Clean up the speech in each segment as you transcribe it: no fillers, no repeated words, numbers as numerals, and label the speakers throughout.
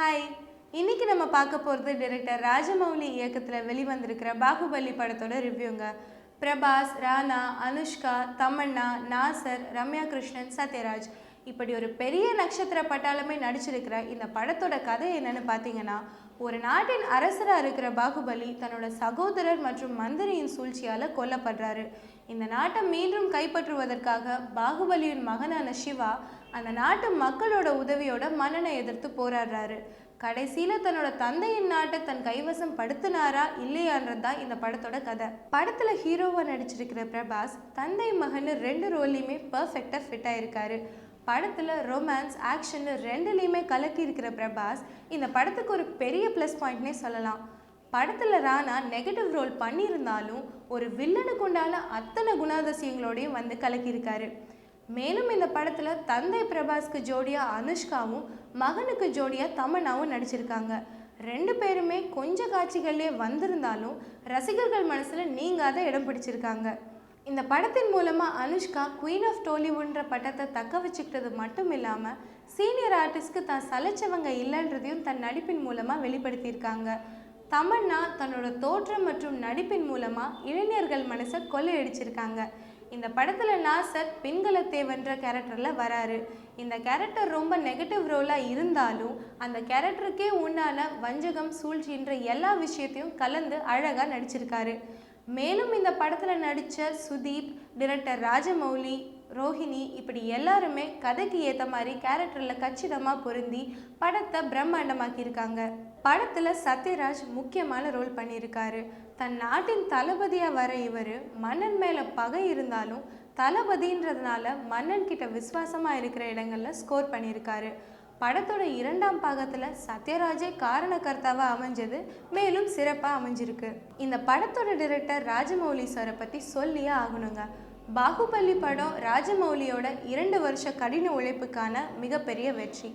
Speaker 1: Hi. இன்னைக்கு நம்ம பார்க்க போகிறது டைரக்டர் ராஜமௌலி இயக்கத்தில் வெளிவந்திருக்கிற பாகுபலி படத்தோட ரிவ்யூங்க. பிரபாஸ், ராணா, அனுஷ்கா, தமன்னா, நாசர், ரம்யா கிருஷ்ணன், சத்யராஜ் இப்படி ஒரு பெரிய நட்சத்திர பட்டாளமே நடிச்சிருக்கிற இந்த படத்தோட கதை என்னன்னு பார்த்தீங்கன்னா, ஒரு நாட்டின் அரசராக இருக்கிற பாகுபலி தன்னோட சகோதரர் மற்றும் மந்திரியின் சூழ்ச்சியால் கொல்லப்படுறாரு. இந்த நாட்டை மீண்டும் கைப்பற்றுவதற்காக பாகுபலியின் மகனான சிவா அந்த நாட்டு மக்களோட உதவியோட மன்னனை எதிர்த்து போராடுறாரு. கடைசியில் தன்னோட தந்தையின் நாட்டை தன் கைவசம் படுத்தினாரா இல்லையான்றது தான் இந்த படத்தோட கதை. படத்தில் ஹீரோவாக நடிச்சிருக்கிற பிரபாஸ் தந்தை மகன் 2 ரோல்லையுமே பர்ஃபெக்டாக ஃபிட் ஆயிருக்காரு. படத்தில் ரொமான்ஸ், ஆக்ஷன் ரெண்டுலேயுமே கலக்கி இருக்கிற பிரபாஸ் இந்த படத்துக்கு ஒரு பெரிய ப்ளஸ் பாயிண்ட்னே சொல்லலாம். படத்தில் ராணா நெகட்டிவ் ரோல் பண்ணியிருந்தாலும் ஒரு வில்லனுக்கு உண்டான அத்தனை குணாதிசயங்களோடையும் வந்து கலக்கியிருக்காரு. மேலும் இந்த படத்தில் தந்தை பிரபாஸ்க்கு ஜோடியாக அனுஷ்காவும் மகனுக்கு ஜோடியாக தமன்னாவும் நடிச்சிருக்காங்க. 2 பேருமே கொஞ்ச காட்சிகள்லேயே வந்திருந்தாலும் ரசிகர்கள் மனசில் நீங்காத இடம் பிடிச்சிருக்காங்க. இந்த படத்தின் மூலமாக அனுஷ்கா குயின் ஆஃப் டோலிவுட்ன்ற பட்டத்தை தக்க வச்சுக்கிட்டது மட்டும் இல்லாமல் சீனியர் ஆர்டிஸ்ட்க்கு தான் சலைச்சவங்க இல்லைன்றதையும் தன் நடிப்பின் மூலமாக வெளிப்படுத்தியிருக்காங்க. தமன்னா தன்னோட தோற்றம் மற்றும் நடிப்பின் மூலமாக இளைஞர்கள் மனசை கொள்ளையடிச்சிருக்காங்க. இந்த படத்தில் நாசர் பின்கலத்தேவன்ற கேரக்டரில் வராரு. இந்த கேரக்டர் ரொம்ப நெகட்டிவ் ரோலாக இருந்தாலும் அந்த கேரக்டருக்கே உண்டான வஞ்சகம், சூழ்ச்சின்ற எல்லா விஷயத்தையும் கலந்து அழகாக நடிச்சிருக்காரு. மேலும் இந்த படத்தில் நடித்த சுதீப், டைரக்டர் ராஜமௌலி, ரோஹிணி இப்படி எல்லாருமே கதைக்கு ஏற்ற மாதிரி கேரக்டரில் கச்சிதமாக பொருந்தி படத்தை பிரம்மாண்டமாக்கியிருக்காங்க. படத்தில் சத்யராஜ் முக்கியமான ரோல் பண்ணியிருக்காரு. தன் நாட்டின் தளபதியாக வர இவர் மன்னன் மேலே பகை இருந்தாலும் தளபதின்றதுனால மன்னன் கிட்ட விசுவாசமாக இருக்கிற இடங்களில் ஸ்கோர் பண்ணியிருக்காரு. படத்தோட 2ஆம் பாகத்தில் சத்யராஜே காரணக்கர்த்தாவாக அமைஞ்சது மேலும் சிறப்பாக அமைஞ்சிருக்கு. இந்த படத்தோட டைரக்டர் ராஜமௌலி சாரை பற்றி சொல்லியே ஆகணுங்க. பாகுபலி படம் ராஜமௌலியோட 2 வருஷ கடின உழைப்புக்கான மிகப்பெரிய வெற்றி.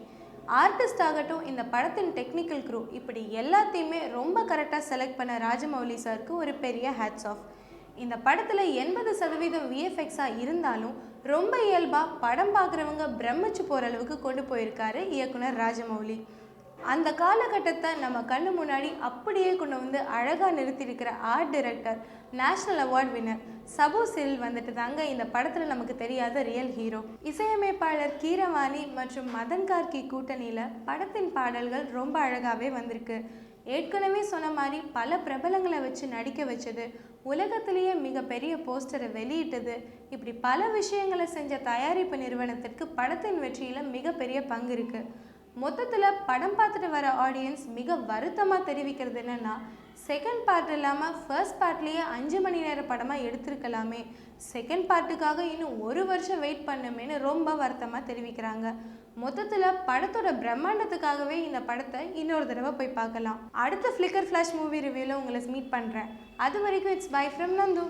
Speaker 1: ஆர்டிஸ்ட் ஆகட்டும், இந்த படத்தின் டெக்னிக்கல் க்ரூ இப்படி எல்லாத்தையுமே ரொம்ப கரெக்டாக செலக்ட் பண்ண ராஜமௌலி சாருக்கு ஒரு பெரிய ஹேட்ஸ் ஆஃப். இந்த படத்தில் 80% விஎஃப்எக்ஸாக இருந்தாலும் ரொம்ப இயல்பாக படம் பார்க்குறவங்க பிரமிச்சு போகிற அளவுக்கு கொண்டு போயிருக்காரு இயக்குனர் ராஜமௌலி. அந்த காலகட்டத்தை நம்ம கண்ணு முன்னாடி அப்படியே கொண்டு வந்து அழகாக நிறுத்தியிருக்கிற art director, national award winner Sabu Cyril வந்துட்டு தாங்க இந்த படத்தில் நமக்கு தெரியாத ரியல் ஹீரோ. இசையமைப்பாளர் கீரவாணி மற்றும் மதன் கார்கி கூட்டணியில் படத்தின் பாடல்கள் ரொம்ப அழகாகவே வந்திருக்கு. ஏற்கனவே சொன்ன மாதிரி பல பிரபலங்களை வச்சு நடிக்க வச்சது, உலகத்திலேயே மிகப்பெரிய போஸ்டரை வெளியிட்டது, இப்படி பல விஷயங்களை செஞ்ச தயாரிப்பு நிறுவனத்திற்கு படத்தின் வெற்றியில் மிகப்பெரிய பங்கு இருக்குது. மொத்தத்தில் படம் பார்த்துட்டு வர ஆடியன்ஸ் மிக வருத்தமாக தெரிவிக்கிறது என்னென்னா, செகண்ட் பார்ட் இல்லாமல் ஃபர்ஸ்ட் பார்ட்லேயே 5 மணி நேர படமாக எடுத்திருக்கலாமே, செகண்ட் பார்ட்டுக்காக இன்னும் 1 வருஷம் வெயிட் பண்ணுமேன்னு ரொம்ப வருத்தமாக தெரிவிக்கிறாங்க. மொத்தத்தில் படத்தோட பிரம்மாண்டத்துக்காகவே இந்த படத்தை இன்னொரு தடவை போய் பார்க்கலாம். அடுத்த ஃப்ளிக்கர் ஃப்ளாஷ் மூவி ரிவ்யூவில் உங்களை மீட் பண்ணுறேன். அது வரைக்கும் இட்ஸ் பை ஃப்ரம் நந்து.